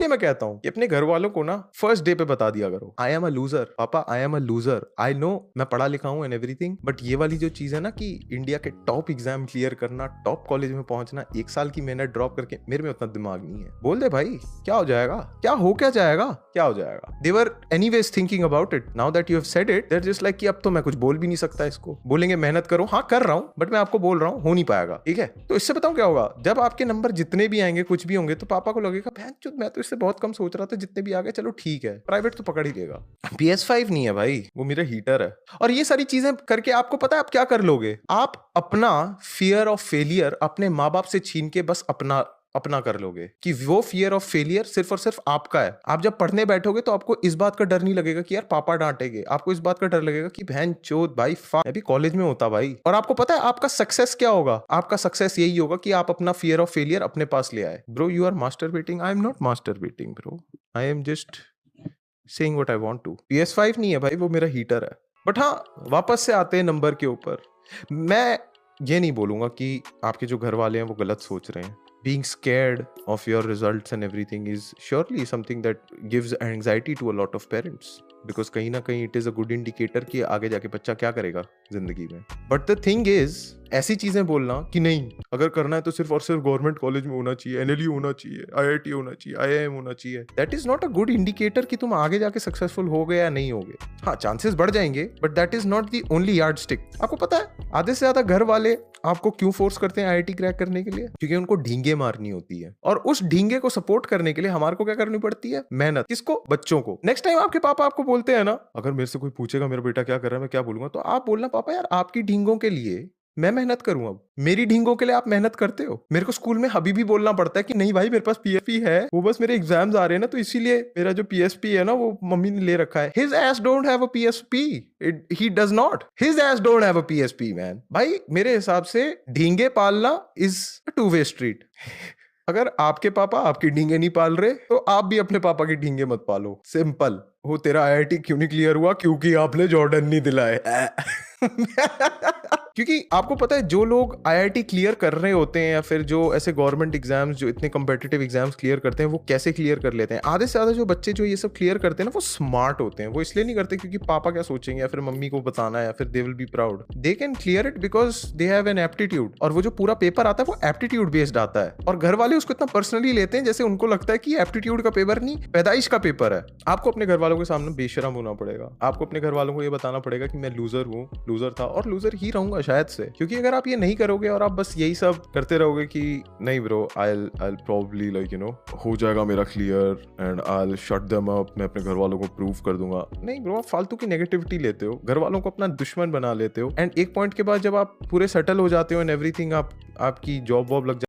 ये मैं कहता हूँ कि अपने घर वालों को ना फर्स्ट डे पे बता दिया करो, आई एम अ लूजर पापा, I am a loser, I know मैं पढ़ा लिखा हूँ एंड एवरीथिंग, बट ये वाली जो चीज है ना कि इंडिया के टॉप एग्जाम क्लियर करना, टॉप कॉलेज में पहुंचना, 1 साल की मेहनत ड्रॉप करके, मेरे में उतना दिमाग नहीं है। बोल दे भाई क्या हो जाएगा, क्या हो जाएगा। They were anyways thinking about it. Now that you have said it, there just like कि अब तो मैं कुछ बोल भी नहीं सकता इसको। बोलेंगे मेहनत करो, हाँ कर रहा हूँ, बट मैं आपको बोल रहा हूँ हो नहीं पाएगा, ठीक है। तो इससे बताऊं क्या होगा, जब आपके नंबर जितने भी आएंगे कुछ भी होंगे तो पापा को लगेगा भैंचोद मैं तो इससे बहुत कम सोच रहा था, जितने भी आ गए चलो ठीक है, प्राइवेट तो पकड़ ही लेगा। PS5 नहीं है भाई, वो मेरा हीटर है। और ये सारी चीजें करके आपको पता है आप क्या कर लोगे, आप अपना फियर ऑफ फेलियर अपने माँ बाप से छीन के बस अपना कर लोगे कि वो फियर ऑफ फेलियर सिर्फ और सिर्फ आपका है। आप जब पढ़ने बैठोगे तो आपको इस बात का डर नहीं लगेगा कि यार पापा डांटेंगे, आपको इस बात का डर लगेगा कि बहन चोद भाई मैं भी कॉलेज में होता भाई। और आपको पता है आपका सक्सेस क्या होगा, आपका सक्सेस यही होगा कि आप अपना फियर ऑफ फेलियर अपने पास ले आए। Bro you are masturbating, I am not masturbating bro, I am just saying what I want to. PS5 नहीं है भाई, वो मेरा हीटर है। बट हाँ, वापस से आते हैं नंबर के ऊपर। मैं ये नहीं बोलूंगा कि आपके जो घर वाले हैं वो गलत सोच रहे हैं। Being scared of your results and everything is surely something that gives anxiety to a lot of parents, because कहीं ना कहीं it is a good indicator कि आगे जाके बच्चा क्या करेगा जिंदगी में। But the thing is, ऐसी चीजें बोलना कि नहीं अगर करना है तो सिर्फ और सिर्फ गवर्नमेंट कॉलेज में होना चाहिए, NLU होना चाहिए, IIT होना चाहिए, IIM होना चाहिए, that is not a good indicator कि तुम आगे जाके सक्सेसफुल हो गए या नहीं होगे। हाँ चांसेस बढ़ जाएंगे, but that is not the only yard stick. आपको पता है आधे से ज्यादा घर वाले आपको क्यों फोर्स करते हैं IIT क्रैक करने के लिए, क्योंकि उनको ढींगे मारनी होती है। और उस ढींगे को सपोर्ट करने के लिए हमारे को क्या करनी पड़ती है, मेहनत। किसको, बच्चों को। नेक्स्ट टाइम आपके पापा आपको बोलते हैं ना, अगर मेरे से कोई पूछेगा मेरा बेटा क्या कर रहा है मैं क्या बोलूंगा, तो आप बोलना पापा यार आपकी ढींगों के लिए मैं मेहनत करूं, अब मेरी ढींगों के लिए आप मेहनत करते हो। मेरे को स्कूल में अभी भी बोलना पड़ता है कि नहीं भाई मेरे पास PSP है, वो बस मेरे एग्जाम्स आ रहे हैं ना तो इसीलिए मेरा जो PSP है ना वो मम्मी ने ले रखा है। His ass don't have a PSP, he does not, his ass don't have a PSP man. भाई मेरे हिसाब से ढींगे पालना is a two way street. अगर आपके पापा आपकी ढींगे नहीं पाल रहे तो आप भी अपने पापा की ढींगे मत पालो। सिंपल। वो तेरा IIT क्यों नहीं क्लियर हुआ, क्योंकि आपने जॉर्डन नहीं दिलाए। क्योंकि आपको पता है जो लोग IIT क्लियर कर रहे होते हैं या फिर जो ऐसे गवर्नमेंट एग्जाम्स जो इतने कॉम्पिटिटिव एग्जाम्स क्लियर करते हैं वो कैसे क्लियर कर लेते हैं। आधे से ज्यादा जो बच्चे जो ये सब क्लियर करते हैं ना वो स्मार्ट होते हैं। वो इसलिए नहीं करते क्योंकि पापा क्या सोचेंगे या फिर मम्मी को बताना है या फिर they will be proud. They can clear it because they have an aptitude. और वो जो पूरा पेपर आता है वो एप्टीट्यूड बेस्ड आता है। और घर वाले उसको इतना पर्सनली लेते हैं जैसे उनको लगता है कि एप्टीट्यूड का पेपर नहीं पैदाइश का पेपर है। आपको अपने घर वालों के सामने बेशरम होना पड़ेगा। आपको अपने घर वालों को ये बताना पड़ेगा कि मैं लूजर हूँ, लूजर था और लूजर ही रहूंगा शायद से। क्योंकि अगर आप ये नहीं करोगे और आप बस यही सब करते रहोगे कि नहीं bro I will probably like you know हो जाएगा मेरा clear and I will shut them up, मैं अपने घर वालों को प्रूव कर दूंगा। नहीं ब्रो, आप फालतू की नेगेटिविटी लेते हो, घर वालों को अपना दुश्मन बना लेते हो। एंड एक पॉइंट के बाद जब आप पूरे सेटल हो जाते हो एंड एवरीथिंग, आपकी जॉब वॉब लग